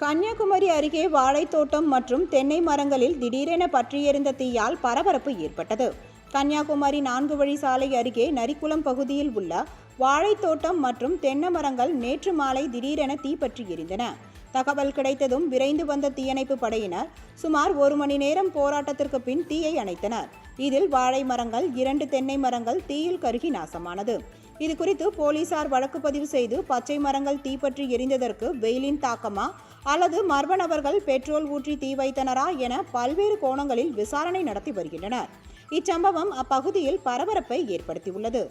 கன்னியாகுமரி அருகே வாழைத்தோட்டம் மற்றும் தென்னை மரங்களில் திடீரென பற்றியெரிந்த தீயால் பரபரப்பு ஏற்பட்டது. கன்னியாகுமரி 4 வழி சாலை அருகே நரிக்குளம் பகுதியில் உள்ள வாழைத்தோட்டம் மற்றும் தென்னை மரங்கள் நேற்று மாலை திடீரென தீப்பற்றி எரிந்தன. தகவல் கிடைத்ததும் விரைந்து வந்த தீயணைப்பு படையினர் சுமார் 1 மணி நேரம் போராட்டத்திற்கு பின் தீயை அணைத்தனர். இதில் வாழை மரங்கள், 2 தென்னை மரங்கள் தீயில் கருகி நாசமானது. இதுகுறித்து போலீசார் வழக்கு பதிவு செய்து பச்சை மரங்கள் தீப்பற்றி எரிந்ததற்கு வெயிலின் தாக்கமா அல்லது மர்ம நபர்கள் பெட்ரோல் ஊற்றி தீ வைத்தனரா என பல்வேறு கோணங்களில் விசாரணை நடத்தி வருகின்றனர். இச்சம்பவம் அப்பகுதியில் பரபரப்பை ஏற்படுத்தியுள்ளது.